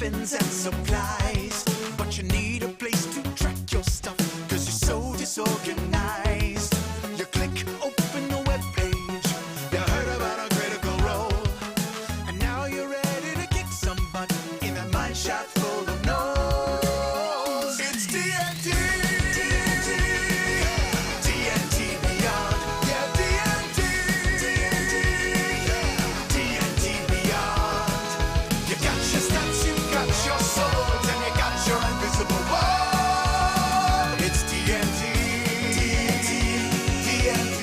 weapons and supplies, but you need a place to track your stuff, cause you're so disorganized. You click open the web page, you heard about a critical role, and now you're ready to kick some butt in a mine shaft full of no's. It's TNT, TNT Beyond, yeah, TNT Beyond. You got your stats, you got your swords, and you got your invisible war. It's TNT, TNT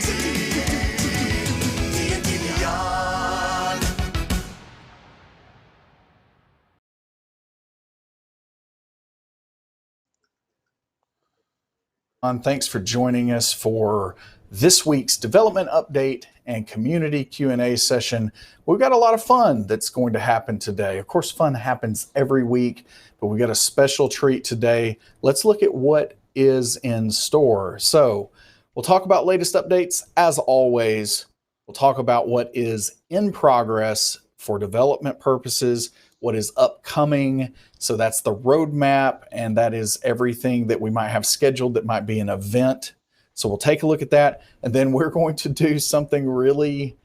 Beyond. Thanks for joining us for this week's development update and community Q&A session. We've got a lot of fun that's going to happen today. Of course, fun happens every week, but we got a special treat today. Let's look at what is in store. So we'll talk about latest updates as always. We'll talk about what is in progress for development purposes, what is upcoming. So that's the roadmap, and that is everything that we might have scheduled that might be an event. So we'll take a look at that, and then we're going to do something really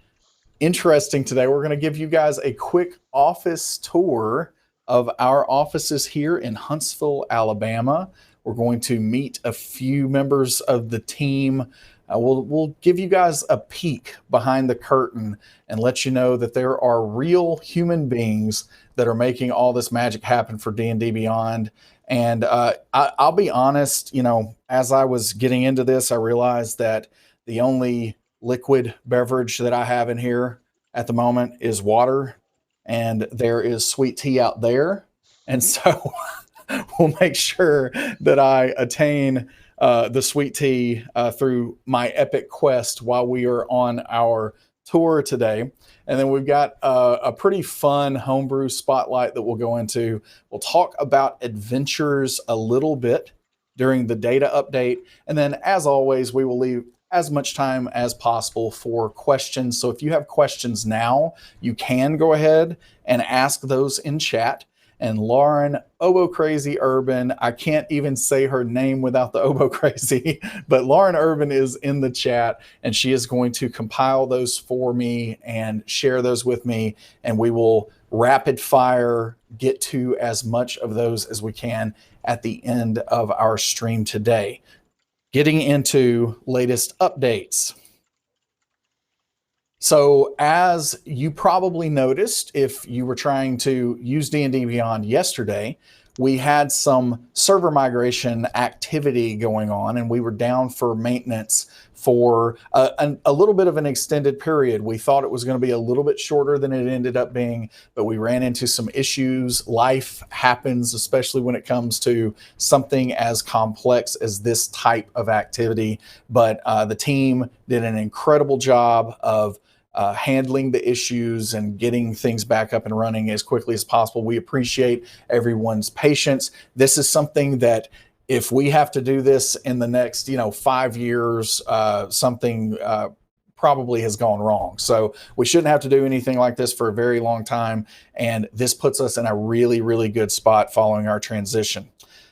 interesting today. We're going to give you guys a quick office tour of our offices here in Huntsville, Alabama. We're going to meet a few members of the team. We'll give you guys a peek behind the curtain and let you know that there are real human beings that are making all this magic happen for D&D Beyond. And I'll be honest, you know, as I was getting into this, I realized that the only liquid beverage that I have in here at the moment is water, and there is sweet tea out there. And so we'll make sure that I attain the sweet tea through my epic quest while we are on our tour today. And then we've got a pretty fun homebrew spotlight that we'll go into. We'll talk about adventures a little bit during the data update. And then, as always, we will leave as much time as possible for questions. So if you have questions now, you can go ahead and ask those in chat. And Lauren Obo Crazy Urban, I can't even say her name without the Obo Crazy, but Lauren Urban is in the chat, and she is going to compile those for me and share those with me, and we will rapid fire get to as much of those as we can at the end of our stream today. Getting into latest updates. So as you probably noticed, if you were trying to use D&D Beyond yesterday, we had some server migration activity going on, and we were down for maintenance for a little bit of an extended period. We thought it was going to be a little bit shorter than it ended up being, but we ran into some issues. Life happens, especially when it comes to something as complex as this type of activity. But the team did an incredible job of handling the issues and getting things back up and running as quickly as possible. We appreciate everyone's patience. This is something that if we have to do this in the next, 5 years, something probably has gone wrong. So we shouldn't have to do anything like this for a very long time. And this puts us in a really, really good spot following our transition.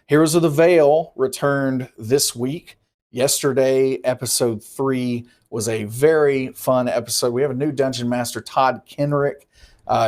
Heroes of the Veil returned this week. Yesterday, episode 3 was a very fun episode. We have a new Dungeon Master, Todd Kenrick,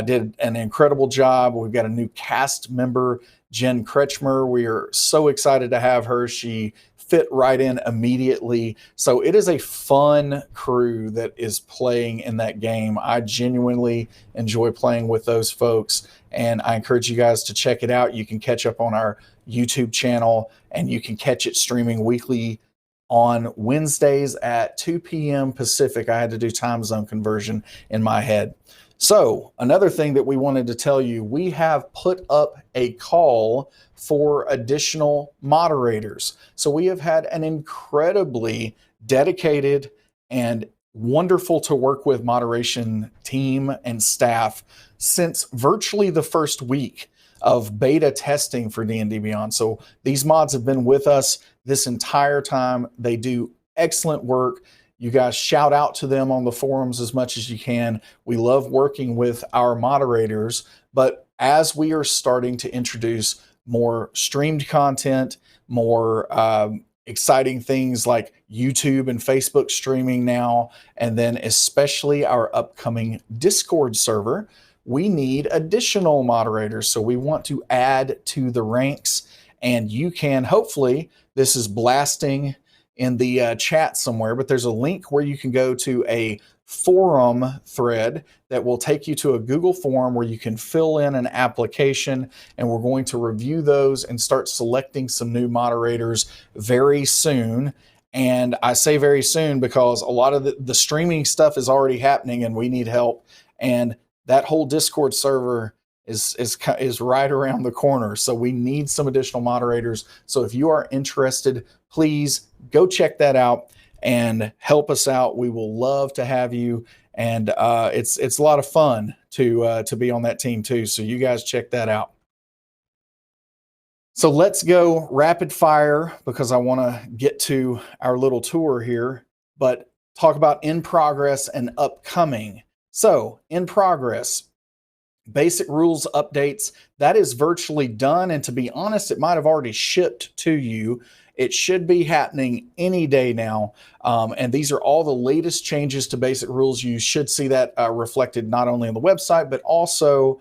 did an incredible job. We've got a new cast member, Jen Kretschmer. We are so excited to have her. She fit right in immediately. So it is a fun crew that is playing in that game. I genuinely enjoy playing with those folks, and I encourage you guys to check it out. You can catch up on our YouTube channel, and you can catch it streaming weekly on Wednesdays at 2 p.m. Pacific. I had to do time zone conversion in my head. So another thing that we wanted to tell you, we have put up a call for additional moderators. So we have had an incredibly dedicated and wonderful to work with moderation team and staff since virtually the first week of beta testing for D&D Beyond. So these mods have been with us this entire time. They do excellent work. You guys shout out to them on the forums as much as you can. We love working with our moderators, but as we are starting to introduce more streamed content, more exciting things like YouTube and Facebook streaming now, and then especially our upcoming Discord server, we need additional moderators. So we want to add to the ranks, and you can hopefully, this is blasting in the chat somewhere, but there's a link where you can go to a forum thread that will take you to a Google form where you can fill in an application, and we're going to review those and start selecting some new moderators very soon. And I say very soon because a lot of the streaming stuff is already happening and we need help. And that whole Discord server is right around the corner. So we need some additional moderators. So if you are interested, please go check that out and help us out. We will love to have you. And it's a lot of fun to be on that team too. So you guys check that out. So let's go rapid fire because I want to get to our little tour here, but talk about in progress and upcoming. So in progress, basic rules updates, that is virtually done. And to be honest, it might have already shipped to you. It should be happening any day now. And these are all the latest changes to basic rules. You should see that reflected not only on the website, but also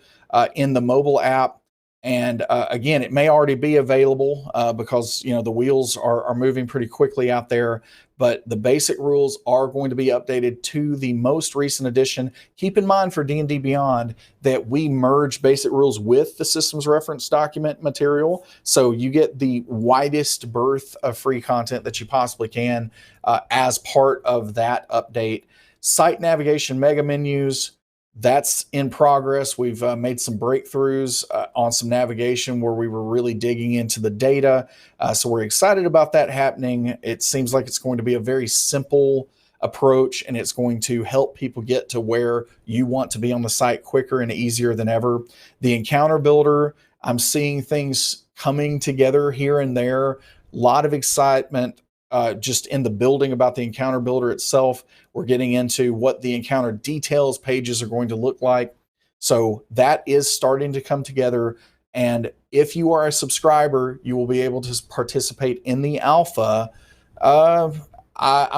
in the mobile app. And again, it may already be available because the wheels are moving pretty quickly out there. But the basic rules are going to be updated to the most recent edition. Keep in mind for D&D Beyond that we merge basic rules with the systems reference document material. So you get the widest berth of free content that you possibly can as part of that update. Site navigation mega menus, that's in progress. We've made some breakthroughs on some navigation where we were really digging into the data. So we're excited about that happening. It seems like it's going to be a very simple approach, and it's going to help people get to where you want to be on the site quicker and easier than ever. The encounter builder, I'm seeing things coming together here and there. A lot of excitement just in the building about the encounter builder itself. We're getting into what the encounter details pages are going to look like. So that is starting to come together. And if you are a subscriber, you will be able to participate in the alpha. I'm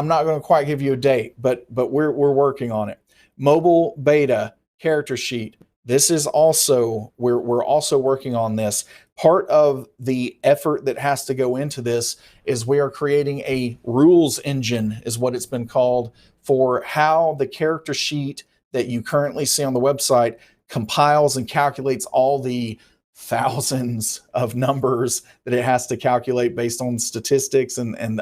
not going to quite give you a date, but we're working on it. Mobile beta character sheet. This is also, we're also working on this. Part of the effort that has to go into this is we are creating a rules engine, is what it's been called, for how the character sheet that you currently see on the website compiles and calculates all the thousands of numbers that it has to calculate based on statistics and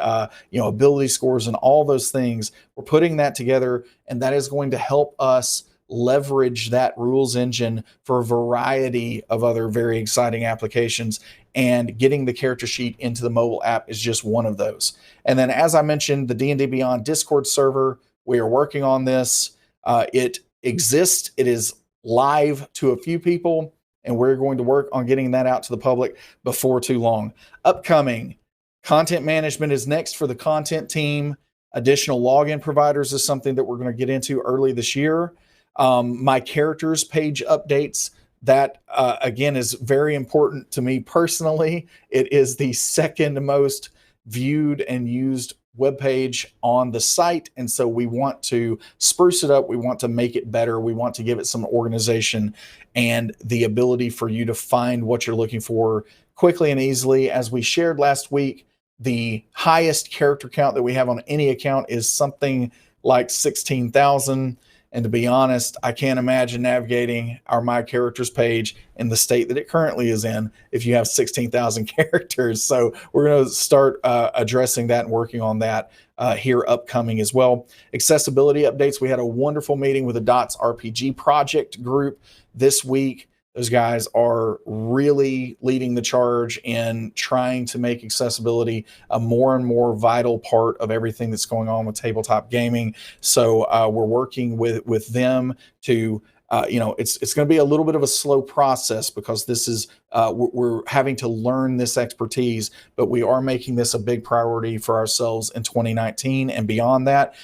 ability scores and all those things. We're putting that together, and that is going to help us leverage that rules engine for a variety of other very exciting applications, and getting the character sheet into the mobile app is just one of those. And then, as I mentioned, the D&D Beyond Discord server, we are working on this. It exists. It is live to a few people, and we're going to work on getting that out to the public before too long. Upcoming content management is next for the content team. Additional login providers is something that we're going to get into early this year. My characters page updates, that again is very important to me personally. It is the second most viewed and used webpage on the site, and so we want to spruce it up. We want to make it better. We want to give it some organization and the ability for you to find what you're looking for quickly and easily. As we shared last week, the highest character count that we have on any account is something like 16,000. And to be honest, I can't imagine navigating our My Characters page in the state that it currently is in if you have 16,000 characters. So we're going to start addressing that and working on that here upcoming as well. Accessibility updates. We had a wonderful meeting with the DOTS RPG project group this week. Those guys are really leading the charge in trying to make accessibility a more and more vital part of everything that's going on with tabletop gaming. So we're working with them to, it's going to be a little bit of a slow process because this is, we're having to learn this expertise, but we are making this a big priority for ourselves in 2019 and beyond that.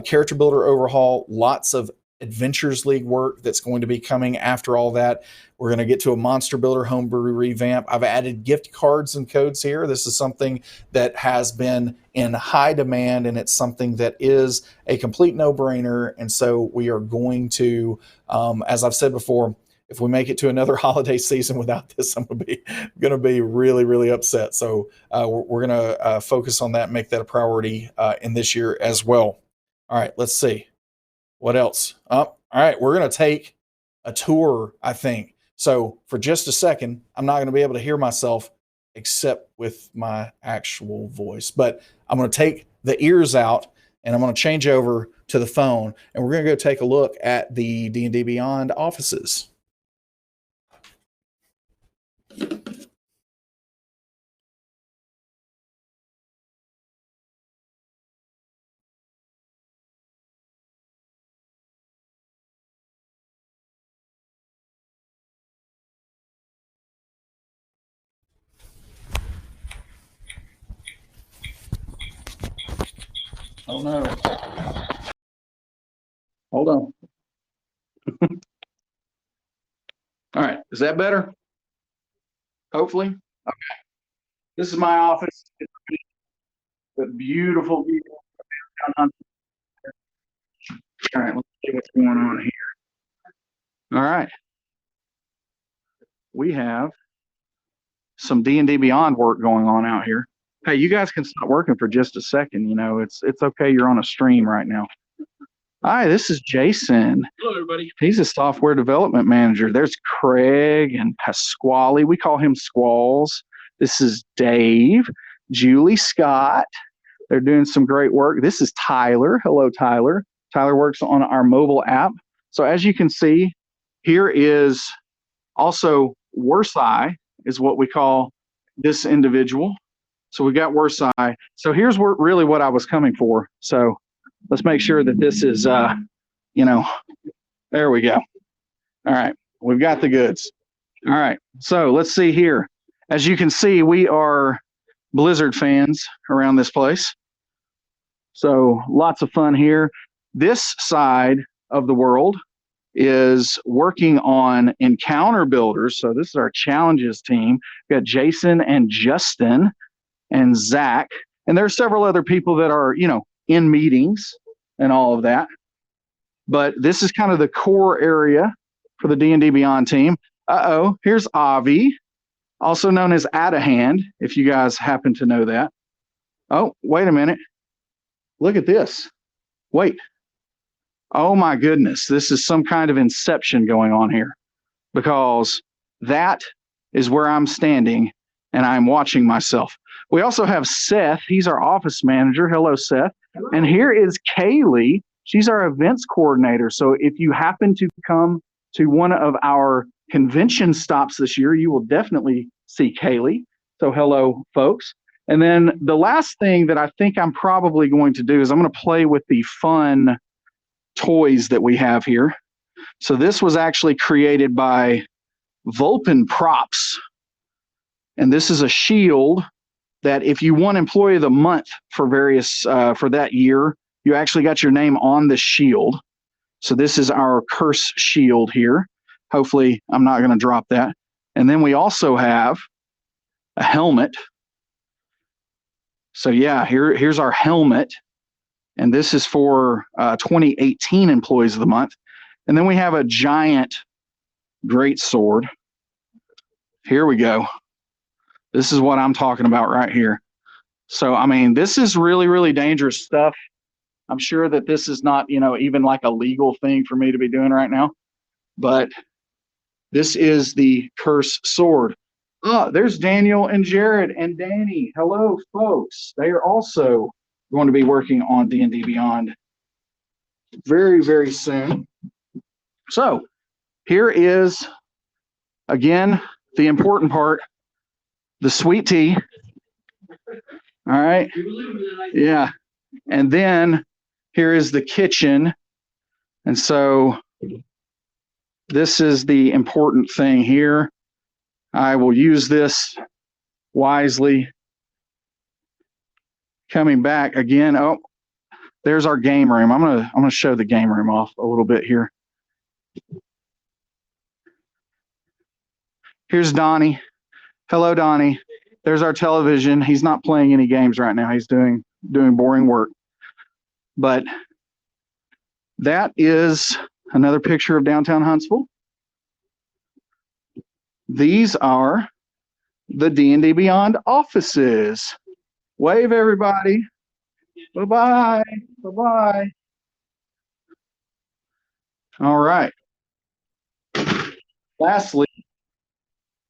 Character builder overhaul, lots of Adventures League work that's going to be coming after all that. We're going to get to a Monster Builder homebrew revamp. I've added gift cards and codes here. This is something that has been in high demand, and it's something that is a complete no-brainer. And so we are going to, as I've said before, if we make it to another holiday season without this, I'm going to be really, really upset. So we're going to focus on that and make that a priority in this year as well. All right, let's see. What else? All right, we're going to take a tour, I think. So for just a second, I'm not going to be able to hear myself except with my actual voice. But I'm going to take the ears out and I'm going to change over to the phone, and we're going to go take a look at the D&D Beyond offices. Oh no. Hold on. All right. Is that better? Hopefully. Okay. This is my office. It's a beautiful view. All right. Let's see what's going on here. All right. We have some D&D Beyond work going on out here. Hey, you guys can stop working for just a second. You know, it's okay. You're on a stream right now. Hi, this is Jason. Hello, everybody. He's a software development manager. There's Craig and Pasquale. We call him Squalls. This is Dave, Julie Scott. They're doing some great work. This is Tyler. Hello, Tyler. Tyler works on our mobile app. So as you can see, here is also Worsai is what we call this individual. So we got Worsai. So here's really what I was coming for. So let's make sure that this is, there we go. All right, we've got the goods. All right, so let's see here. As you can see, we are Blizzard fans around this place. So lots of fun here. This side of the world is working on encounter builders. So this is our challenges team. We got Jason and Justin and Zach. And there are several other people that are, in meetings and all of that. But this is kind of the core area for the D&D Beyond team. Here's Avi, also known as Adahan, if you guys happen to know that. Oh, wait a minute. Look at this. Wait. Oh my goodness. This is some kind of inception going on here, because that is where I'm standing and I'm watching myself. We also have Seth. He's our office manager. Hello, Seth. Hello. And here is Kaylee. She's our events coordinator. So if you happen to come to one of our convention stops this year, you will definitely see Kaylee. So hello, folks. And then the last thing that I think I'm probably going to do is I'm going to play with the fun toys that we have here. So this was actually created by Vulpin Props. And this is a shield that if you won Employee of the Month for various, for that year, you actually got your name on this shield. So this is our curse shield here. Hopefully I'm not going to drop that. And then we also have a helmet. So yeah, here's our helmet. And this is for 2018 Employees of the Month. And then we have a giant great sword. Here we go. This is what I'm talking about right here. So, I mean, this is really, really dangerous stuff. I'm sure that this is not, even like a legal thing for me to be doing right now. But this is the curse sword. Oh, there's Daniel and Jared and Danny. Hello, folks. They are also going to be working on D&D Beyond very, very soon. So here is, again, the important part, the sweet tea. All right. Yeah. And then here is the kitchen. And so this is the important thing here. I will use this wisely. Coming back again. Oh, there's our game room. I'm gonna show the game room off a little bit here. Here's Donnie. Hello, Donnie. There's our television. He's not playing any games right now. He's doing boring work. But that is another picture of downtown Huntsville. These are the D&D Beyond offices. Wave, everybody. Bye-bye. Bye-bye. All right. Lastly,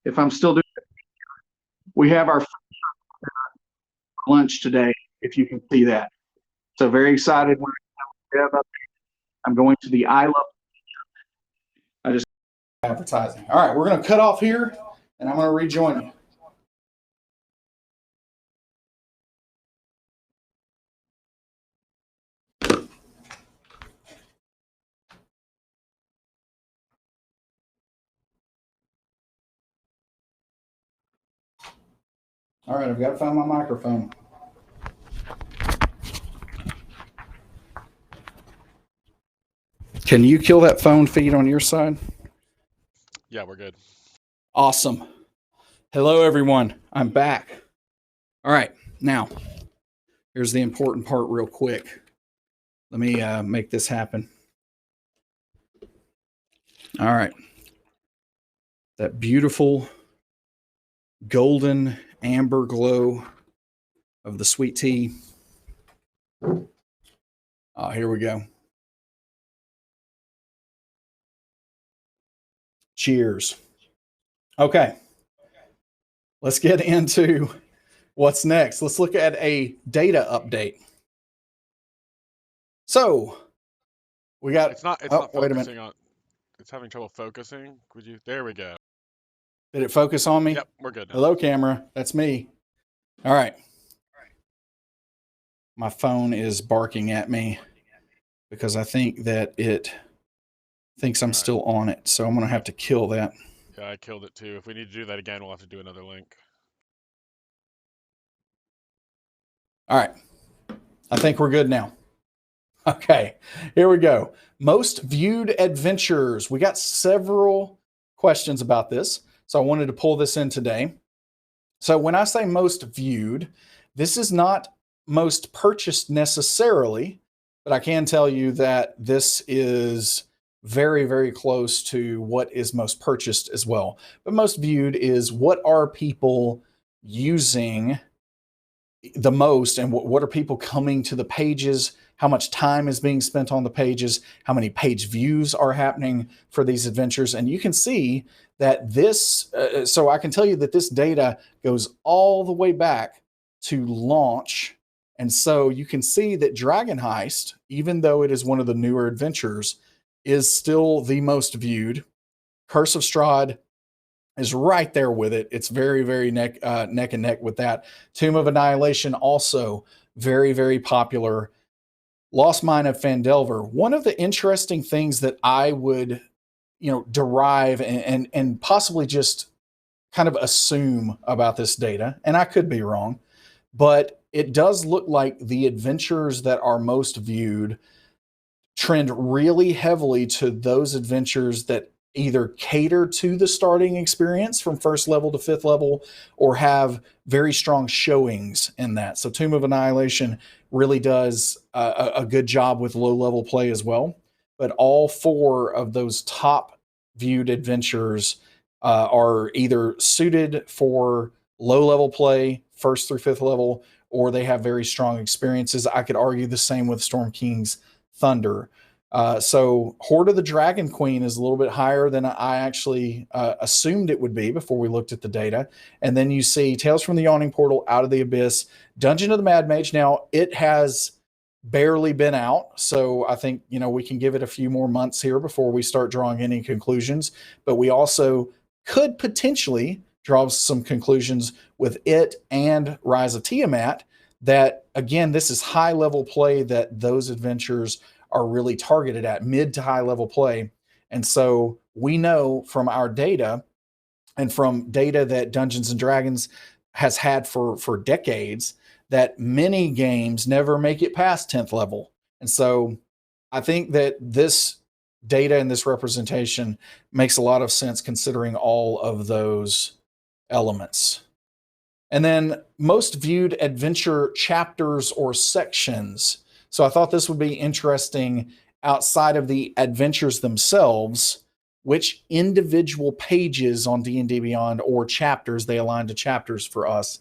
if I'm still doing it, we have our lunch today, if you can see that. So very excited. I'm going to the I Love advertising. All right, we're going to cut off here, and I'm going to rejoin you. All right, I've got to find my microphone. Can you kill that phone feed on your side? Yeah, we're good. Awesome. Hello, everyone. I'm back. All right, now, here's the important part real quick. Let me make this happen. All right. That beautiful golden amber glow of the sweet tea. Oh, here we go. Cheers. Okay. Let's get into what's next. Let's look at a data update. So we got It's not wait a focusing minute. on, it's having trouble focusing. There we go. Did it focus on me? Yep, we're good now. Hello, camera. That's me. All right. My phone is barking at me because I think that it thinks I'm still on it. So I'm going to have to kill that. Yeah, I killed it too. If we need to do that again, we'll have to do another link. All right. I think we're good now. Okay, here we go. Most viewed adventures. We got several questions about this, so I wanted to pull this in today. So when I say most viewed, this is not most purchased necessarily, but I can tell you that this is very, very close to what is most purchased as well. But most viewed is what are people using the most, and what are people coming to the pages, how much time is being spent on the pages, how many page views are happening for these adventures. And you can see that this, so I can tell you that this data goes all the way back to launch. And so you can see that Dragon Heist, even though it is one of the newer adventures, is still the most viewed. Curse of Strahd is right there with it. It's very, very neck and neck with that. Tomb of Annihilation also very, very popular. Lost Mine of Phandelver. One of the interesting things that I would, derive and possibly just kind of assume about this data, and I could be wrong, but it does look like the adventures that are most viewed trend really heavily to those adventures that either cater to the starting experience from first level to fifth level or have very strong showings in that. So Tomb of Annihilation really does a good job with low level play as well. But all four of those top viewed adventures are either suited for low level play, first through fifth level, or they have very strong experiences. I could argue the same with Storm King's Thunder. So Hoard of the Dragon Queen is a little bit higher than I actually assumed it would be before we looked at the data. And then you see Tales from the Yawning Portal, Out of the Abyss, Dungeon of the Mad Mage. Now, it has barely been out, so I think, we can give it a few more months here before we start drawing any conclusions. But we also could potentially draw some conclusions with it and Rise of Tiamat that, again, this is high-level play that those adventures are really targeted at, mid to high level play. And so we know from our data and from data that Dungeons and Dragons has had for decades that many games never make it past 10th level. And so I think that this data and this representation makes a lot of sense considering all of those elements. And then most viewed adventure chapters or sections. So I thought this would be interesting outside of the adventures themselves, which individual pages on D&D Beyond or chapters, they align to chapters for us,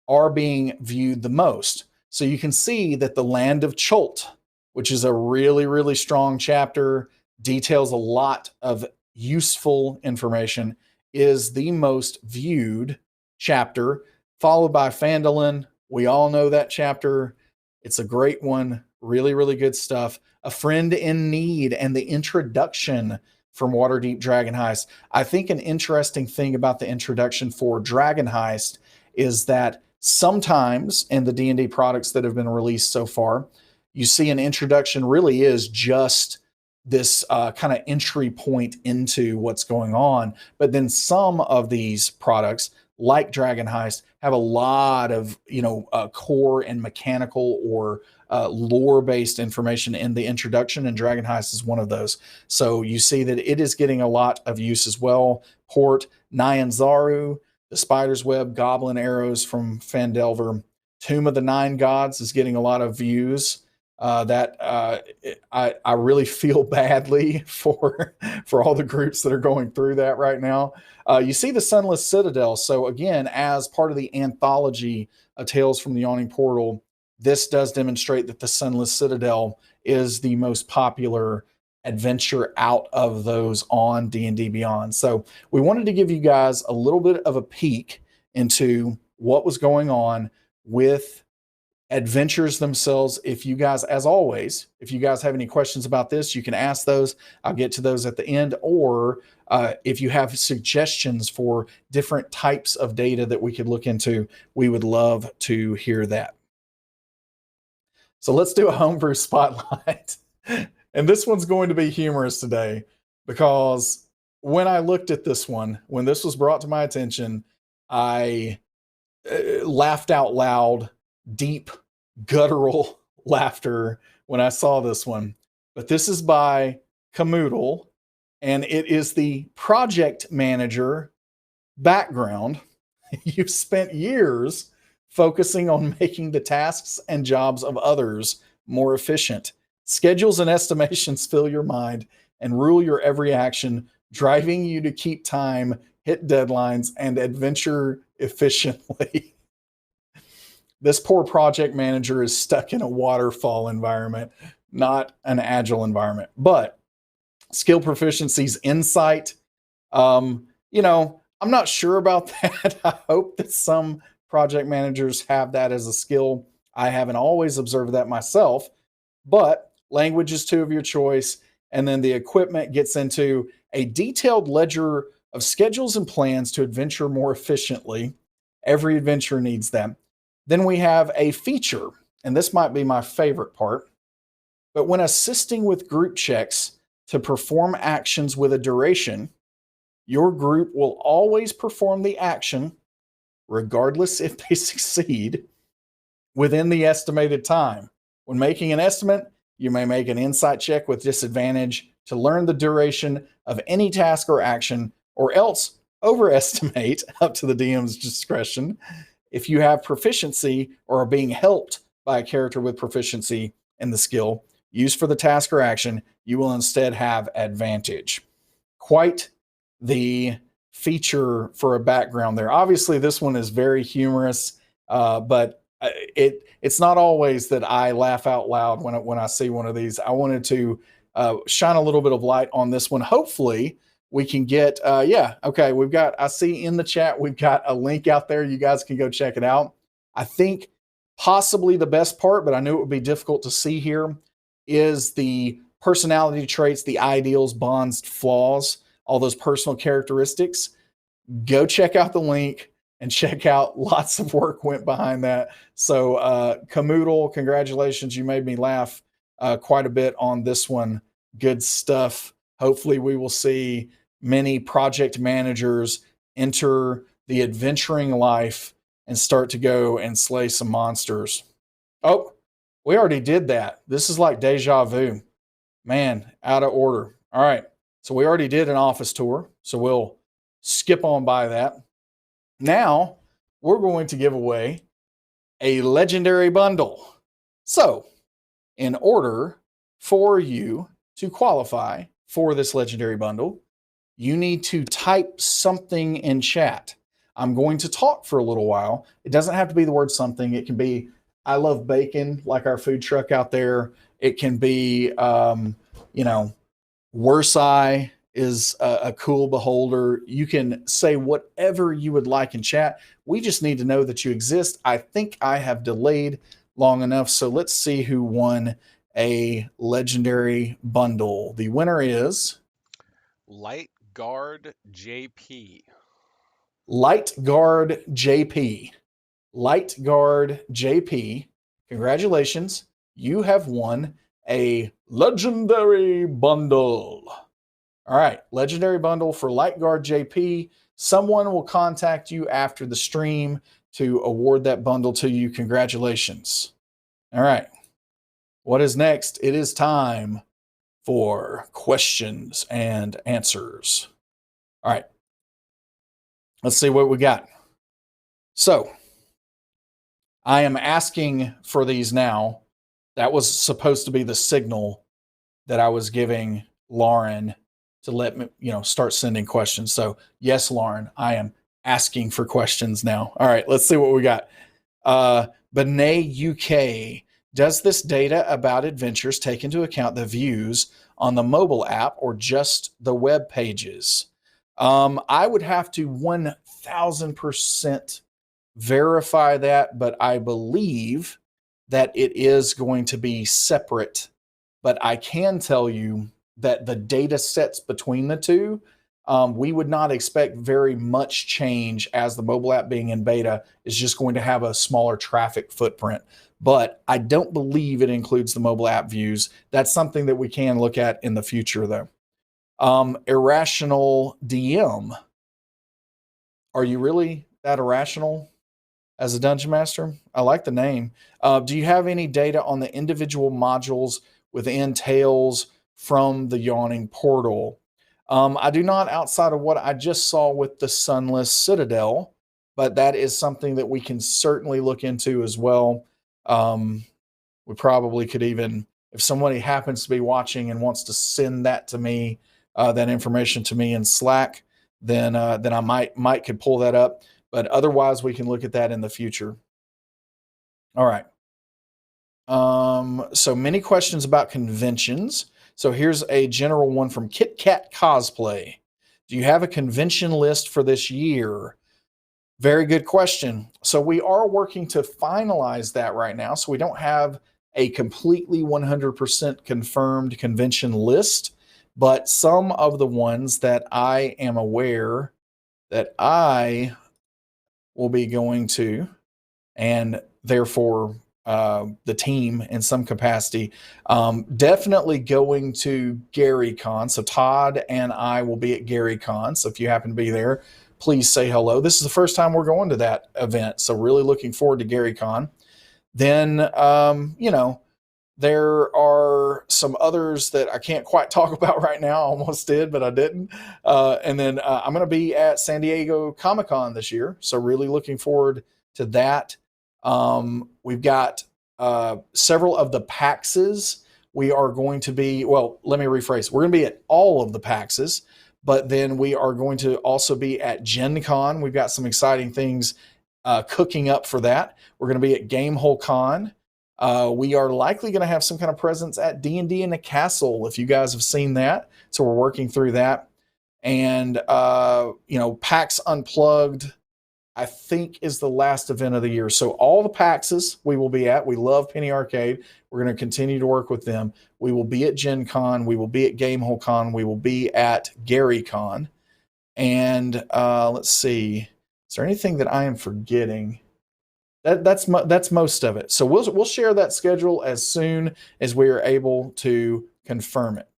are being viewed the most. So you can see that the Land of Chult, which is a really, really strong chapter, details a lot of useful information, is the most viewed chapter, followed by Phandalin. We all know that chapter. It's a great one. Really, really good stuff. A Friend in Need and the introduction from Waterdeep Dragon Heist. I think an interesting thing about the introduction for Dragon Heist is that sometimes in the D&D products that have been released so far, you see an introduction really is just this kind of entry point into what's going on. But then some of these products, like Dragon Heist, have a lot of core and mechanical or lore-based information in the introduction, and Dragon Heist is one of those. So you see that it is getting a lot of use as well. Port, Nyanzaru, the Spider's Web, Goblin Arrows from Phandelver, Tomb of the Nine Gods is getting a lot of views. I really feel badly for all the groups that are going through that right now. You see the Sunless Citadel. So again, as part of the anthology Tales from the Yawning Portal, this does demonstrate that the Sunless Citadel is the most popular adventure out of those on D&D Beyond. So we wanted to give you guys a little bit of a peek into what was going on with adventures themselves. If you guys, as always, if you guys have any questions about this, you can ask those. I'll get to those at the end. Or if you have suggestions for different types of data that we could look into, we would love to hear that. So let's do a homebrew spotlight. And this one's going to be humorous today because when I looked at this one, when this was brought to my attention, I laughed out loud, deep, guttural laughter when I saw this one. But this is by Camoodle, and it is the project manager background. You've spent years focusing on making the tasks and jobs of others more efficient. Schedules and estimations fill your mind and rule your every action, driving you to keep time, hit deadlines, and adventure efficiently. This poor project manager is stuck in a waterfall environment, not an agile environment. But skill proficiencies, insight, I'm not sure about that. I hope that some project managers have that as a skill. I haven't always observed that myself, but language is two of your choice. And then the equipment gets into a detailed ledger of schedules and plans to adventure more efficiently. Every adventure needs them. Then we have a feature, and this might be my favorite part, but when assisting with group checks to perform actions with a duration, your group will always perform the action, regardless if they succeed, within the estimated time. When making an estimate, you may make an insight check with disadvantage to learn the duration of any task or action, or else overestimate up to the DM's discretion. If you have proficiency or are being helped by a character with proficiency in the skill used for the task or action, you will instead have advantage. Quite the feature for a background there. Obviously, this one is very humorous, but it's not always that I laugh out loud when I see one of these. I wanted to shine a little bit of light on this one. Hopefully, we can get, okay, I see in the chat, we've got a link out there. You guys can go check it out. I think possibly the best part, but I knew it would be difficult to see here, is the personality traits, the ideals, bonds, flaws, all those personal characteristics. Go check out the link and check out lots of work went behind that. So Camoodle, congratulations. You made me laugh quite a bit on this one. Good stuff. Hopefully we will see many project managers enter the adventuring life and start to go and slay some monsters. Oh, We already did that. This is like deja vu. Man, out of order. All right. So we already did an office tour. So we'll skip on by that. Now we're going to give away a legendary bundle. So, in order for you to qualify for this legendary bundle, you need to type something in chat. I'm going to talk for a little while. It doesn't have to be the word something. It can be, I love bacon, like our food truck out there. It can be, Worsai is a cool beholder. You can say whatever you would like in chat. We just need to know that you exist. I think I have delayed long enough. So let's see who won a legendary bundle. The winner is Light Guard JP. Light Guard JP. Light Guard JP. Congratulations. You have won a legendary bundle. All right, legendary bundle for Light Guard JP. Someone will contact you after the stream to award that bundle to you. Congratulations. All right, what is next? It is time for questions and answers. All right, let's see what we got. So, I am asking for these now. That was supposed to be the signal that I was giving Lauren to let me, start sending questions. So yes, Lauren, I am asking for questions now. All right, let's see what we got. Benet UK, does this data about adventures take into account the views on the mobile app or just the web pages? I would have to 1000% verify that, but I believe that it is going to be separate. But I can tell you that the data sets between the two, we would not expect very much change, as the mobile app being in beta is just going to have a smaller traffic footprint. But I don't believe it includes the mobile app views. That's something that we can look at in the future, though. Irrational DM. Are you really that irrational as a dungeon master? I like the name. Do you have any data on the individual modules within Tales from the Yawning Portal? I do not, outside of what I just saw with the Sunless Citadel, but that is something that we can certainly look into as well. We probably could even, if somebody happens to be watching and wants to send that to me, that information to me in Slack, then I might could pull that up. But otherwise, we can look at that in the future. All right. So many questions about conventions. So here's a general one from Kit Kat Cosplay. Do you have a convention list for this year? Very good question. So we are working to finalize that right now. So we don't have a completely 100% confirmed convention list, but some of the ones that I am aware that I will be going to, and therefore the team in some capacity, definitely going to GaryCon. So Todd and I will be at GaryCon. So if you happen to be there, please say hello. This is the first time we're going to that event, so really looking forward to GaryCon. Then, there are some others that I can't quite talk about right now. I almost did, but I didn't. And then I'm going to be at San Diego Comic-Con this year, so really looking forward to that. We've got several of the PAXs. We are going to be, well, let me rephrase. We're going to be at all of the PAXs, but then we are going to also be at Gen Con. We've got some exciting things cooking up for that. We're going to be at Gamehole Con. We are likely going to have some kind of presence at D&D in the Castle, if you guys have seen that. So we're working through that. And, PAX Unplugged, I think, is the last event of the year. So all the PAXs we will be at. We love Penny Arcade. We're going to continue to work with them. We will be at Gen Con. We will be at Gamehole Con. We will be at GaryCon. And let's see. Is there anything that I am forgetting? That's most of it. So we'll share that schedule as soon as we are able to confirm it.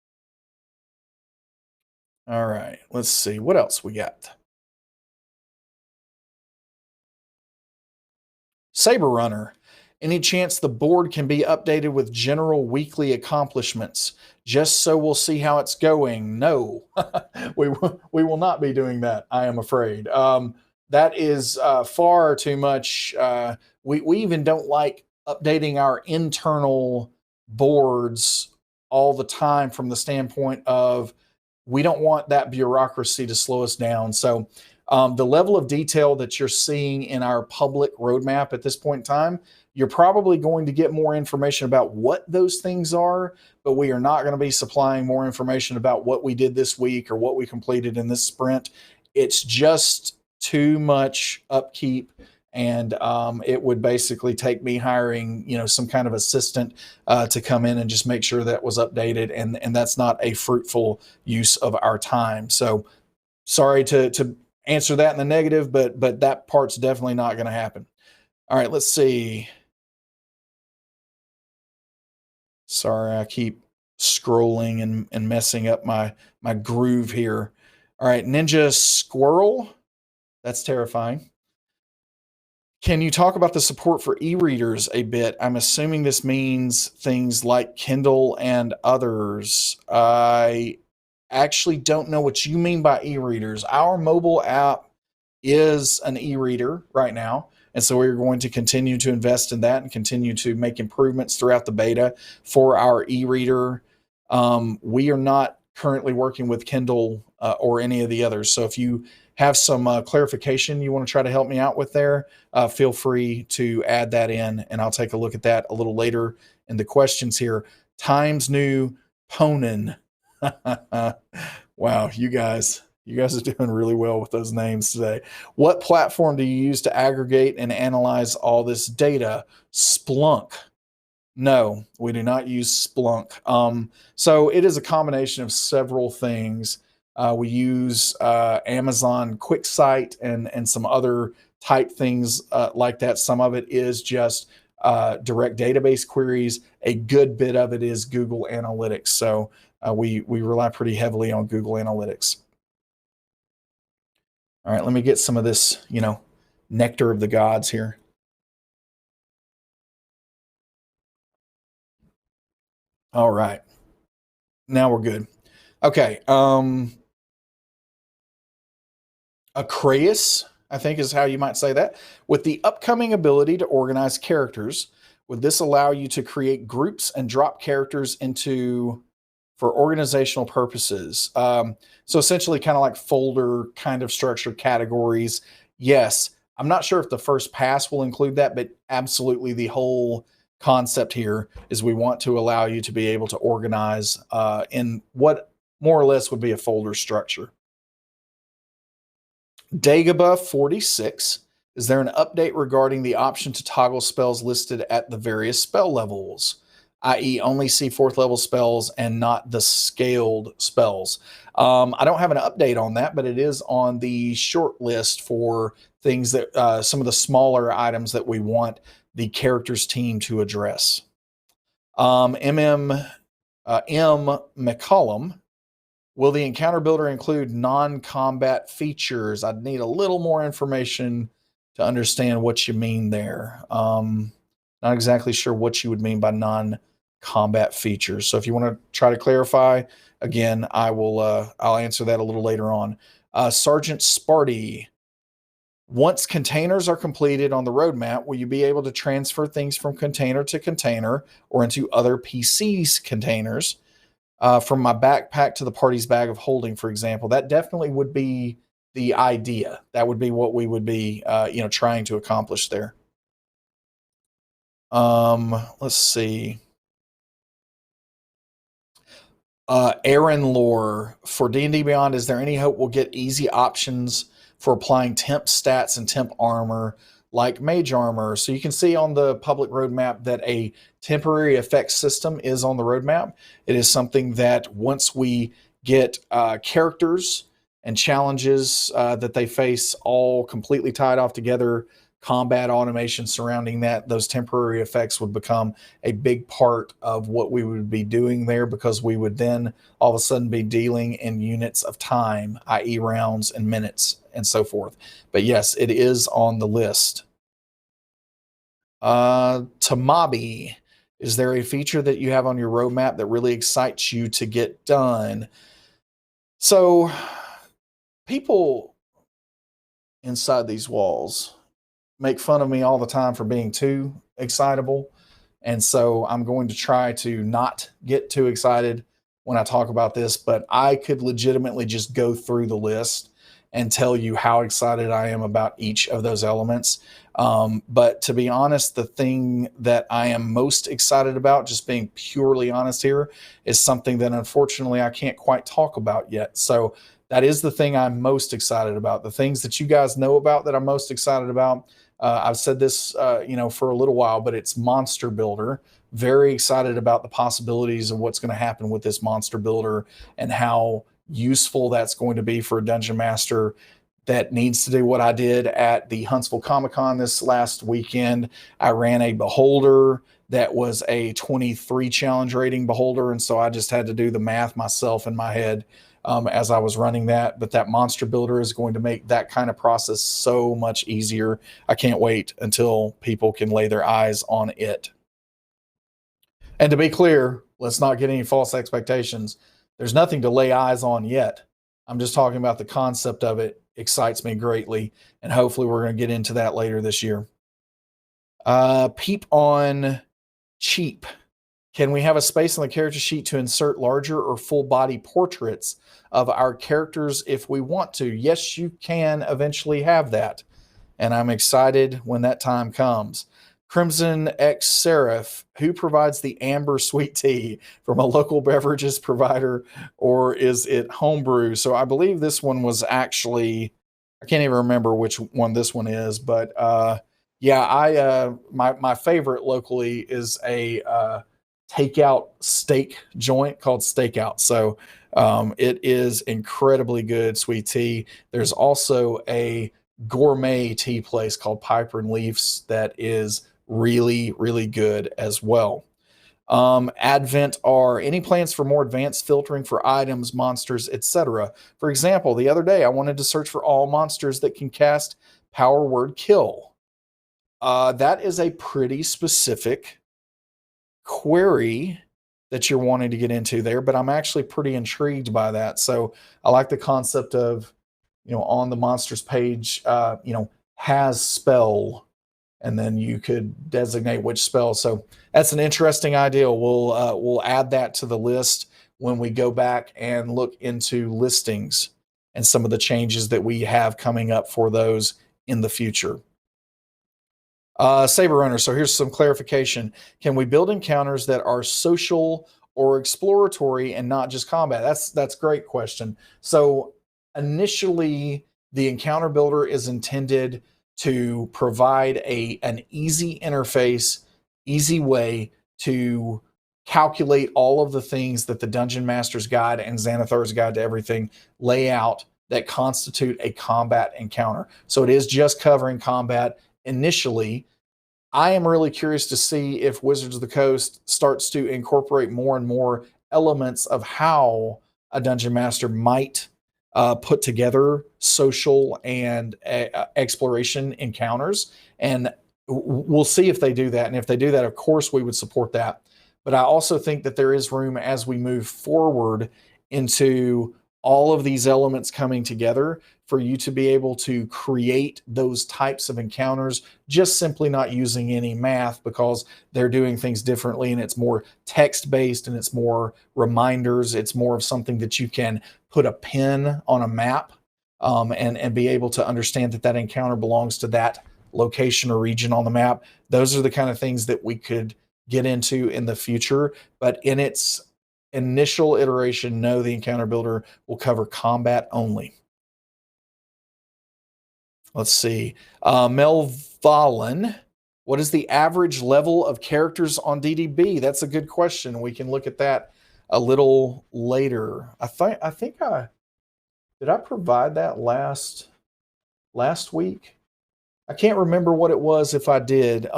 All right. Let's see what else we got. Saber Runner. Any chance the board can be updated with general weekly accomplishments? Just so we'll see how it's going. No, we will not be doing that, I am afraid. That is far too much. We even don't like updating our internal boards all the time from the standpoint of we don't want that bureaucracy to slow us down. So the level of detail that you're seeing in our public roadmap at this point in time, you're probably going to get more information about what those things are, but we are not going to be supplying more information about what we did this week or what we completed in this sprint. It's just too much upkeep, and it would basically take me hiring, some kind of assistant to come in and just make sure that was updated, and that's not a fruitful use of our time. So sorry to answer that in the negative, but that part's definitely not going to happen. All right, let's see. Sorry, I keep scrolling and messing up my groove here. All right, Ninja Squirrel. That's terrifying. Can you talk about the support for e-readers a bit? I'm assuming this means things like Kindle and others. I actually don't know what you mean by e-readers. Our mobile app is an e-reader right now. And so we're going to continue to invest in that and continue to make improvements throughout the beta for our e-reader. We are not currently working with Kindle or any of the others. So if you have some clarification you want to try to help me out with there, feel free to add that in, and I'll take a look at that a little later in the questions here. Times New Ponin. Wow, you guys are doing really well with those names today. What platform do you use to aggregate and analyze all this data? Splunk. No, we do not use Splunk. So it is a combination of several things. We use Amazon QuickSight and some other type things like that. Some of it is just direct database queries. A good bit of it is Google Analytics. So we rely pretty heavily on Google Analytics. All right, let me get some of this, nectar of the gods here. All right. Now we're good. Okay. Acreus, I think is how you might say that. With the upcoming ability to organize characters, would this allow you to create groups and drop characters for organizational purposes? So essentially kind of like folder kind of structure categories. Yes. I'm not sure if the first pass will include that, but absolutely the whole concept here is we want to allow you to be able to organize in what more or less would be a folder structure. Dagobah 46. Is there an update regarding the option to toggle spells listed at the various spell levels, i.e. only see 4th level spells and not the scaled spells? I don't have an update on that, but it is on the short list for things that some of the smaller items that we want the characters team to address. M. McCollum. Will the encounter builder include non-combat features? I'd need a little more information to understand what you mean there. Not exactly sure what you would mean by non-combat features. So if you want to try to clarify, again, I'll answer that a little later on. Sergeant Sparty. Once containers are completed on the roadmap, will you be able to transfer things from container to container or into other PCs containers? From my backpack to the party's bag of holding, for example? That definitely would be the idea. That would be what we would be, trying to accomplish there. Let's see. Aaron Lore. For D&D Beyond, is there any hope we'll get easy options for applying temp stats and temp armor like mage armor? So you can see on the public roadmap that a temporary effects system is on the roadmap. It is something that once we get characters and challenges that they face all completely tied off together, combat automation surrounding that, those temporary effects would become a big part of what we would be doing there, because we would then all of a sudden be dealing in units of time, i.e. rounds and minutes and so forth. But yes, it is on the list. Tamabi, is there a feature that you have on your roadmap that really excites you to get done? So, people inside these walls make fun of me all the time for being too excitable. And so I'm going to try to not get too excited when I talk about this, but I could legitimately just go through the list and tell you how excited I am about each of those elements. But to be honest, the thing that I am most excited about, just being purely honest here, is something that unfortunately I can't quite talk about yet. So that is the thing I'm most excited about. The things that you guys know about that I'm most excited about. I've said this, for a little while, but it's Monster Builder. Very excited about the possibilities of what's going to happen with this Monster Builder and how useful that's going to be for a dungeon master that needs to do what I did at the Huntsville Comic Con this last weekend. I ran a beholder that was a 23 challenge rating beholder, and so I just had to do the math myself in my head as I was running that. But that Monster Builder is going to make that kind of process so much easier. I can't wait until people can lay their eyes on it. And to be clear, let's not get any false expectations. There's nothing to lay eyes on yet. I'm just talking about the concept of it excites me greatly, and hopefully we're going to get into that later this year. Peep on cheap. Can we have a space on the character sheet to insert larger or full body portraits of our characters if we want to? Yes, you can eventually have that, and I'm excited when that time comes. Crimson X Seraph, who provides the amber sweet tea from a local beverages provider, or is it homebrew? So I believe this one was actually, I can't even remember which one this one is, but my favorite locally is a takeout steak joint called Stakeout. So it is incredibly good sweet tea. There's also a gourmet tea place called Piper and Leafs that is really, really good as well. Advent are any plans for more advanced filtering for items, monsters, etc.? For example, the other day I wanted to search for all monsters that can cast power word kill. That is a pretty specific query that you're wanting to get into there, but I'm actually pretty intrigued by that. So I like the concept of, on the monsters page, has spell, and then you could designate which spell. So that's an interesting idea. We'll add that to the list when we go back and look into listings and some of the changes that we have coming up for those in the future. Saber Runner. So here's some clarification. Can we build encounters that are social or exploratory and not just combat? That's a great question. So initially, the encounter builder is intended to provide an easy interface, easy way to calculate all of the things that the Dungeon Master's Guide and Xanathar's Guide to Everything lay out that constitute a combat encounter. So it is just covering combat initially. I am really curious to see if Wizards of the Coast starts to incorporate more and more elements of how a Dungeon Master might put together social and exploration encounters. And we'll see if they do that. And if they do that, of course, we would support that. But I also think that there is room as we move forward into all of these elements coming together for you to be able to create those types of encounters, just simply not using any math, because they're doing things differently and it's more text-based and it's more reminders. It's more of something that you can put a pin on a map and be able to understand that that encounter belongs to that location or region on the map. Those are the kind of things that we could get into in the future, but in its initial iteration, no, the encounter builder will cover combat only. Let's see. Melvalen, what is the average level of characters on DDB? That's a good question. We can look at that a little later. I think did I provide that last week? I can't remember what it was if I did.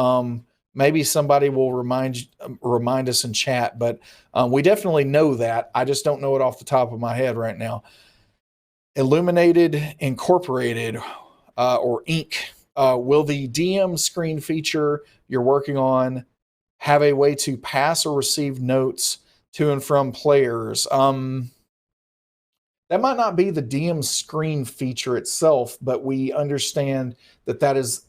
Maybe somebody will remind us in chat, but we definitely know that. I just don't know it off the top of my head right now. Illuminated Incorporated, or Inc. will the DM screen feature you're working on have a way to pass or receive notes to and from players? That might not be the DM screen feature itself, but we understand that that is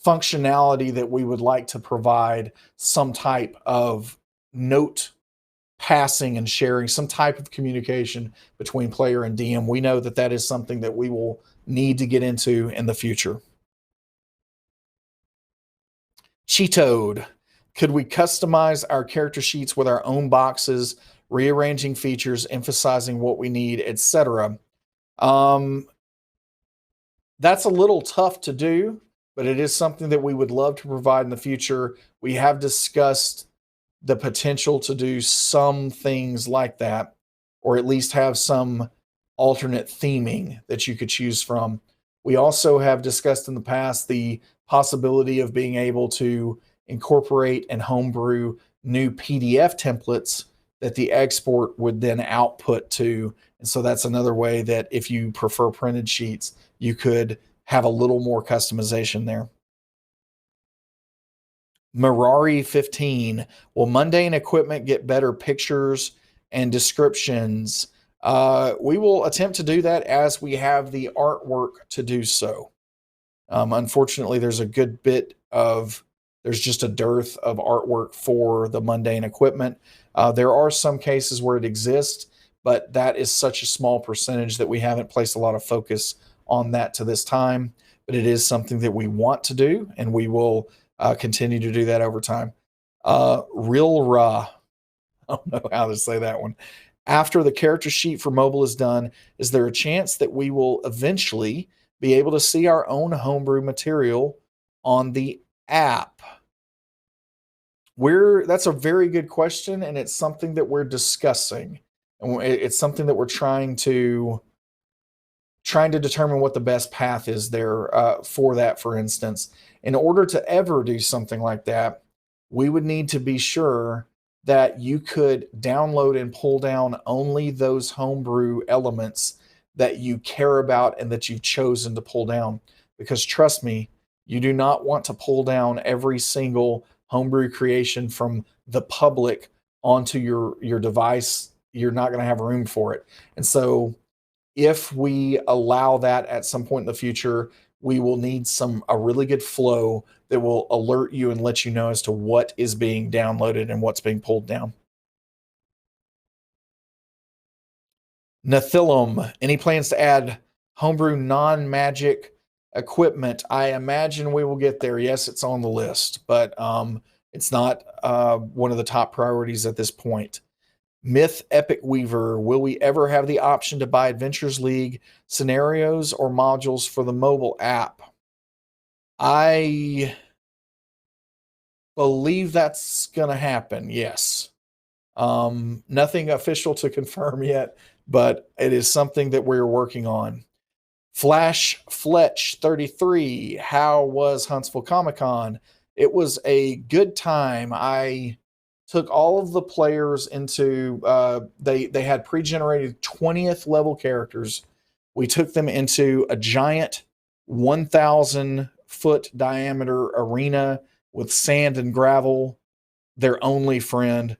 functionality that we would like to provide some type of note passing and sharing, some type of communication between player and DM. We know that that is something that we will need to get into in the future. Cheatoed. Could we customize our character sheets with our own boxes, rearranging features, emphasizing what we need, etc.? That's a little tough to do, but it is something that we would love to provide in the future. We have discussed the potential to do some things like that, or at least have some alternate theming that you could choose from. We also have discussed in the past the possibility of being able to incorporate and homebrew new PDF templates that the export would then output to. And so that's another way that if you prefer printed sheets, you could have a little more customization there. Mirari 15. Will mundane equipment get better pictures and descriptions? We will attempt to do that as we have the artwork to do so. Unfortunately, there's just a dearth of artwork for the mundane equipment. There are some cases where it exists, but that is such a small percentage that we haven't placed a lot of focus on that to this time. But it is something that we want to do, and we will continue to do that over time. Real Raw. I don't know how to say that one. After the character sheet for mobile is done, is there a chance that we will eventually be able to see our own homebrew material on the app? That's a very good question, and it's something that we're discussing. And it's something that we're trying to determine what the best path is there for that, for instance. In order to ever do something like that, we would need to be sure that you could download and pull down only those homebrew elements that you care about and that you've chosen to pull down. Because trust me, you do not want to pull down every single homebrew creation from the public onto your device. You're not going to have room for it. And so if we allow that at some point in the future, we will need a really good flow that will alert you and let you know as to what is being downloaded and what's being pulled down. Nathilum, any plans to add homebrew non-magic equipment? I imagine we will get there. Yes, it's on the list, but it's not one of the top priorities at this point. Myth Epic Weaver, will we ever have the option to buy Adventures League scenarios or modules for the mobile app? I believe that's going to happen, yes. Nothing official to confirm yet, but it is something that we're working on. Flash Fletch 33, how was Huntsville Comic Con? It was a good time. I took all of the players into, they had pre-generated 20th level characters. We took them into a giant 1,000 foot diameter arena with sand and gravel, their only friend,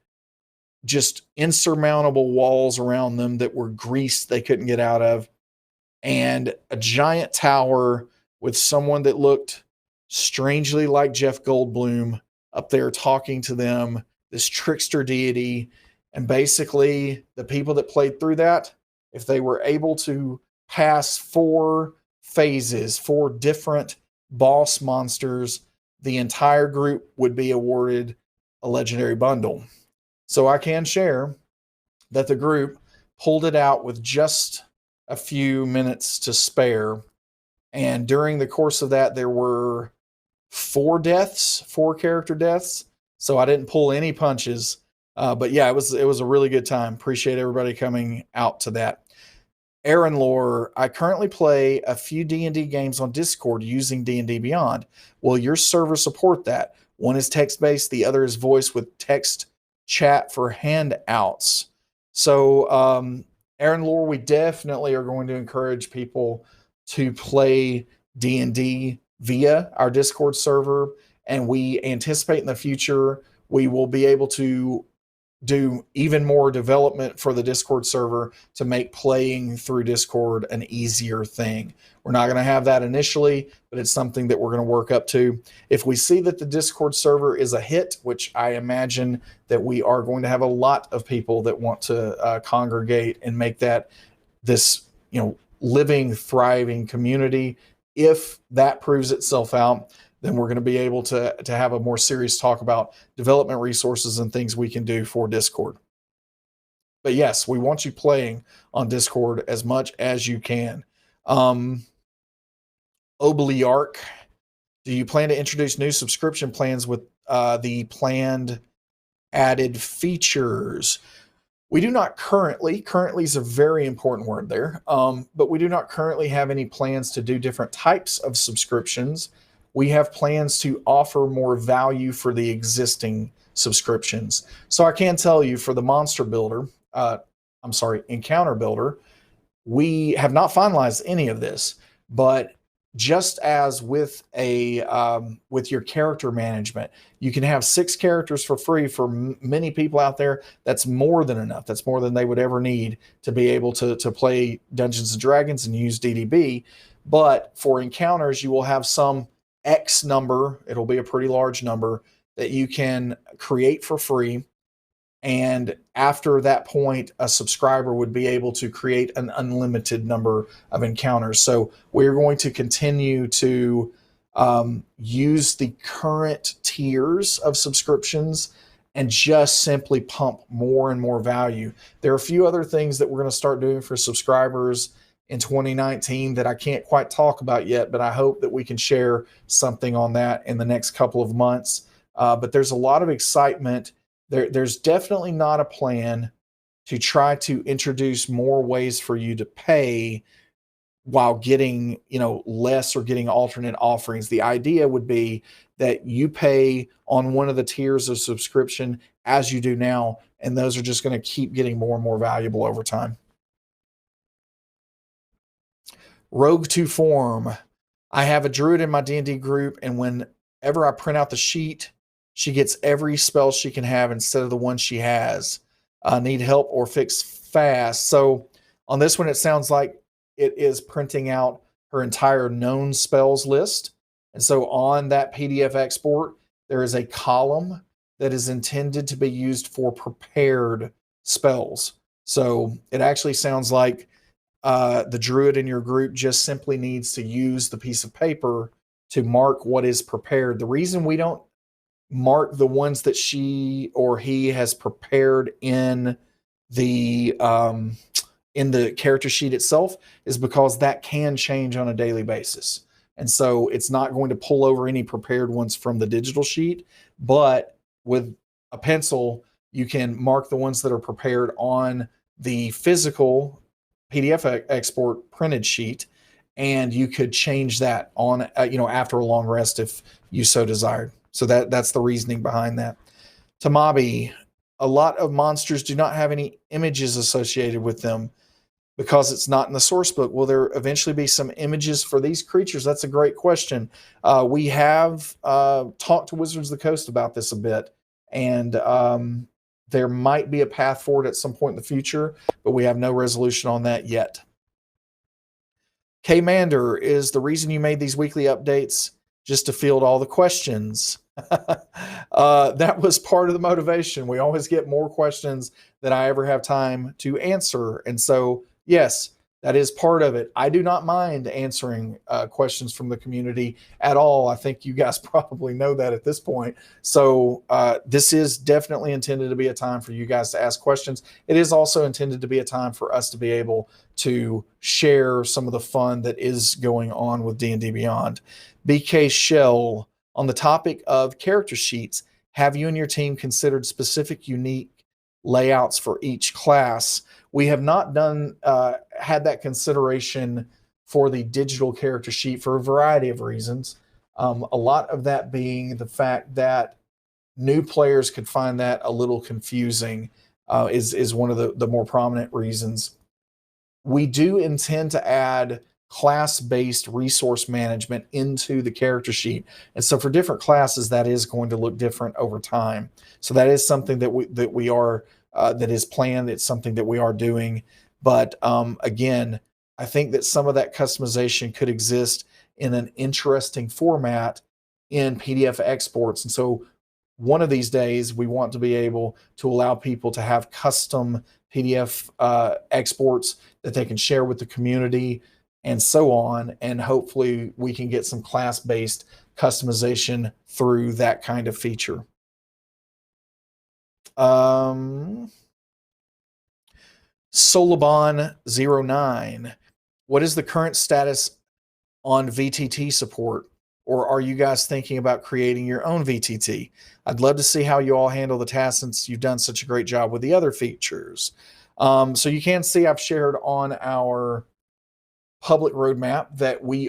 just insurmountable walls around them that were greased they couldn't get out of, and a giant tower with someone that looked strangely like Jeff Goldblum up there talking to them, this trickster deity. And basically the people that played through that, if they were able to pass 4 phases, 4 different boss monsters, the entire group would be awarded a legendary bundle. So I can share that the group pulled it out with just a few minutes to spare. And during the course of that, there were 4 character deaths. So I didn't pull any punches. But yeah, it was a really good time. Appreciate everybody coming out to that. Aaron Lore, I currently play a few D&D games on Discord using D&D Beyond. Will your server support that? One is text-based, the other is voice with text chat for handouts. So, Aaron Lore, we definitely are going to encourage people to play D&D via our Discord server, and we anticipate in the future we will be able to do even more development for the Discord server to make playing through Discord an easier thing. We're not going to have that initially, but it's something that we're going to work up to. If we see that the Discord server is a hit, which I imagine that we are going to have a lot of people that want to congregate and make that this, living, thriving community. If that proves itself out, then we're going to be able to have a more serious talk about development resources and things we can do for Discord. But yes, we want you playing on Discord as much as you can. Obliarch, do you plan to introduce new subscription plans with the planned added features? We do not currently is a very important word there, but we do not currently have any plans to do different types of subscriptions. We have plans to offer more value for the existing subscriptions. So I can tell you for the Encounter Builder, we have not finalized any of this, but just as with with your character management, you can have 6 characters for free. For many people out there, that's more than enough. That's more than they would ever need to be able to play Dungeons and Dragons and use DDB. But for encounters, you will have some X number, it'll be a pretty large number, that you can create for free. And after that point, a subscriber would be able to create an unlimited number of encounters. So we're going to continue to use the current tiers of subscriptions and just simply pump more and more value. There are a few other things that we're going to start doing for subscribers in 2019 that I can't quite talk about yet, but I hope that we can share something on that in the next couple of months. But there's a lot of excitement. There's definitely not a plan to try to introduce more ways for you to pay while getting, less or getting alternate offerings. The idea would be that you pay on one of the tiers of subscription as you do now, and those are just going to keep getting more and more valuable over time. Rogue to Form. I have a druid in my D&D group, and whenever I print out the sheet, she gets every spell she can have instead of the one she has. Need help or fix fast. So on this one, it sounds like it is printing out her entire known spells list. And so on that PDF export, there is a column that is intended to be used for prepared spells. So it actually sounds like the druid in your group just simply needs to use the piece of paper to mark what is prepared. The reason we don't mark the ones that she or he has prepared in the character sheet itself is because that can change on a daily basis. And so it's not going to pull over any prepared ones from the digital sheet, but with a pencil, you can mark the ones that are prepared on the physical PDF export printed sheet, and you could change that on, after a long rest if you so desired. So that's the reasoning behind that. Tamabi, a lot of monsters do not have any images associated with them because it's not in the source book. Will there eventually be some images for these creatures? That's a great question. We have talked to Wizards of the Coast about this a bit, and there might be a path forward at some point in the future, but we have no resolution on that yet. K-Mander, is the reason you made these weekly updates just to field all the questions? That was part of the motivation. We always get more questions than I ever have time to answer. And so, yes, that is part of it. I do not mind answering questions from the community at all. I think you guys probably know that at this point. So this is definitely intended to be a time for you guys to ask questions. It is also intended to be a time for us to be able to share some of the fun that is going on with D&D Beyond. BK Shell, on the topic of character sheets, have you and your team considered specific unique layouts for each class? We have not had that consideration for the digital character sheet for a variety of reasons. A lot of that being the fact that new players could find that a little confusing is one of the more prominent reasons. We do intend to add class-based resource management into the character sheet. And so for different classes, that is going to look different over time. So that is something that is planned. It's something that we are doing. But again, I think that some of that customization could exist in an interesting format in PDF exports. And so one of these days, we want to be able to allow people to have custom PDF exports that they can share with the community and so on. And hopefully we can get some class-based customization through that kind of feature. Solabon09, what is the current status on VTT support? Or are you guys thinking about creating your own VTT? I'd love to see how you all handle the task since you've done such a great job with the other features. So you can see I've shared on our public roadmap that we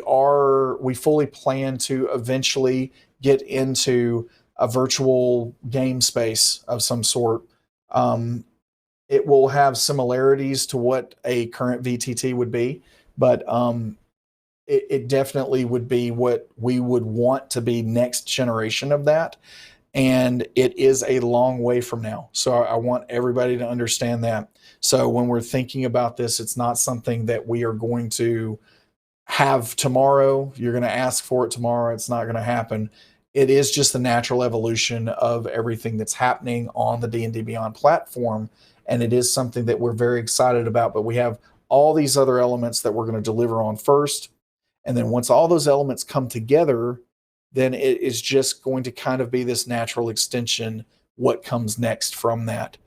fully plan to eventually get into a virtual game space of some sort. It will have similarities to what a current VTT would be, but it definitely would be what we would want to be next generation of that. And it is a long way from now. So I want everybody to understand that. So when we're thinking about this, it's not something that we are going to have tomorrow. You're going to ask for it tomorrow. It's not going to happen. It is just the natural evolution of everything that's happening on the D&D Beyond platform. And it is something that we're very excited about, but we have all these other elements that we're going to deliver on first. And then once all those elements come together, then it is just going to kind of be this natural extension, what comes next from that.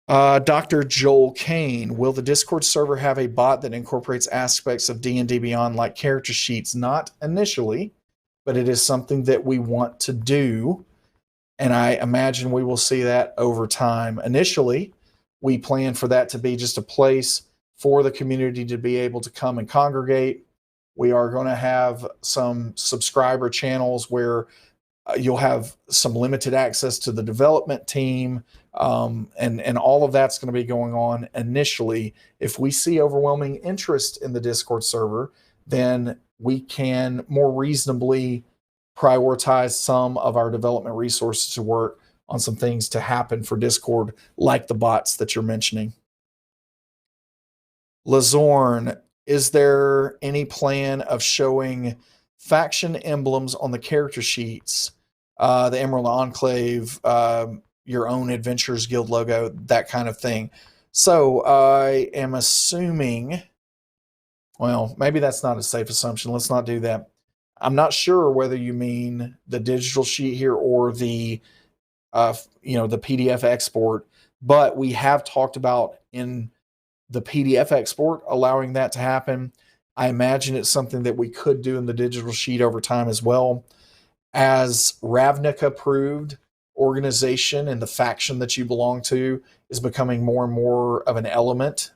Dr. Joel Kane, will the Discord server have a bot that incorporates aspects of D&D Beyond like character sheets? Not initially, but it is something that we want to do. And I imagine we will see that over time. Initially, we plan for that to be just a place for the community to be able to come and congregate. We are going to have some subscriber channels where you'll have some limited access to the development team, and all of that's going to be going on initially. If we see overwhelming interest in the Discord server, then we can more reasonably prioritize some of our development resources to work on some things to happen for Discord, like the bots that you're mentioning. Lazorn, is there any plan of showing faction emblems on the character sheets, the Emerald Enclave, your own Adventurers Guild logo, that kind of thing? So I am assuming, well, maybe that's not a safe assumption. Let's not do that. I'm not sure whether you mean the digital sheet here or the the PDF export, but we have talked about in the PDF export allowing that to happen. I imagine it's something that we could do in the digital sheet over time as well. As Ravnica approved organization and the faction that you belong to is becoming more and more of an element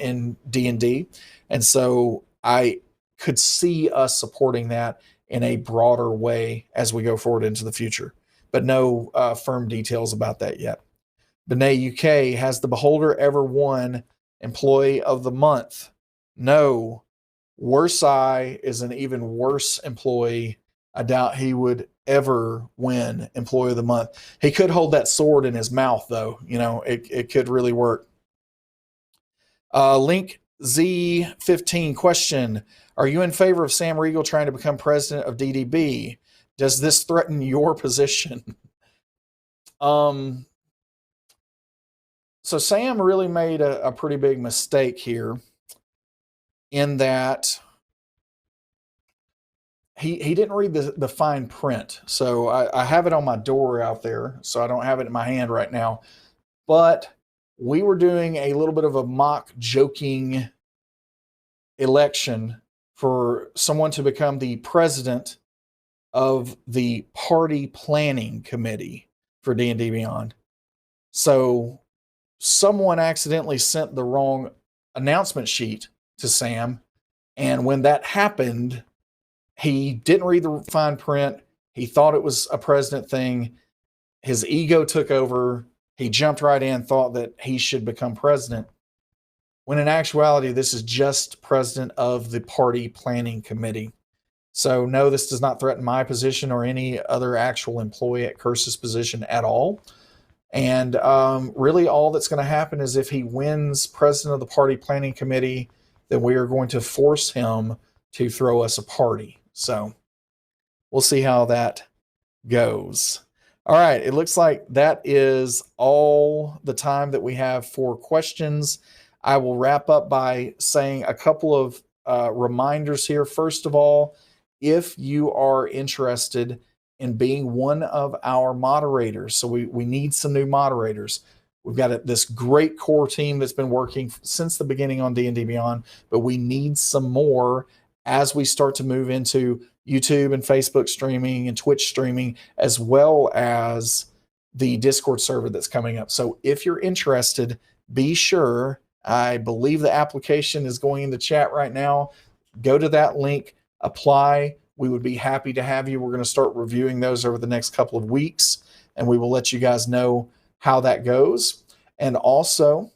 in D&D. And so I could see us supporting that in a broader way as we go forward into the future, but no firm details about that yet. Benet UK, has the Beholder ever won Employee of the Month? No. Worsai is an even worse employee. I doubt he would ever win Employee of the Month. He could hold that sword in his mouth, though. It could really work. Link Z15 question: are you in favor of Sam Riegel trying to become president of DDB? Does this threaten your position? So Sam really made a pretty big mistake here in that he didn't read the fine print. So I have it on my door out there, so I don't have it in my hand right now. But we were doing a little bit of a mock joking election for someone to become the president of the party planning committee for D&D Beyond. So someone accidentally sent the wrong announcement sheet to Sam. And when that happened, he didn't read the fine print. He thought it was a president thing. His ego took over. He jumped right in, thought that he should become president. when in actuality, this is just president of the party planning committee. So no, this does not threaten my position or any other actual employee at Curse's position at all. And really all that's going to happen is if he wins president of the party planning committee, then we are going to force him to throw us a party. So we'll see how that goes. All right, it looks like that is all the time that we have for questions. I will wrap up by saying a couple of reminders here. First of all, if you are interested in being one of our moderators, so we need some new moderators. We've got this great core team that's been working since the beginning on D&D Beyond, but we need some more as we start to move into YouTube and Facebook streaming and Twitch streaming, as well as the Discord server that's coming up. So if you're interested, be sure, I believe the application is going in the chat right now. Go to that link, apply. We would be happy to have you. We're going to start reviewing those over the next couple of weeks, and we will let you guys know how that goes. And also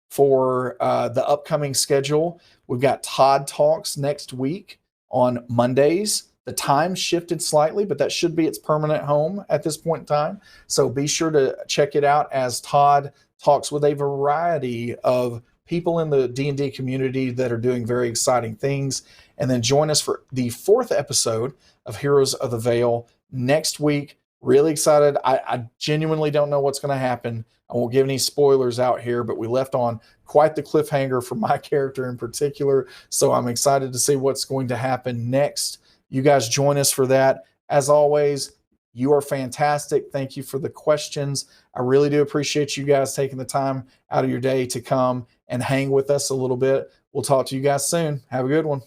for the upcoming schedule, we've got Todd Talks next week on Mondays. The time shifted slightly, but that should be its permanent home at this point in time. So be sure to check it out as Todd talks with a variety of people in the D&D community that are doing very exciting things. And then join us for the 4th episode of Heroes of the Veil next week. Really excited. I genuinely don't know what's going to happen. I won't give any spoilers out here, but we left on quite the cliffhanger for my character in particular. So I'm excited to see what's going to happen next. You guys join us for that. As always, you are fantastic. Thank you for the questions. I really do appreciate you guys taking the time out of your day to come and hang with us a little bit. We'll talk to you guys soon. Have a good one.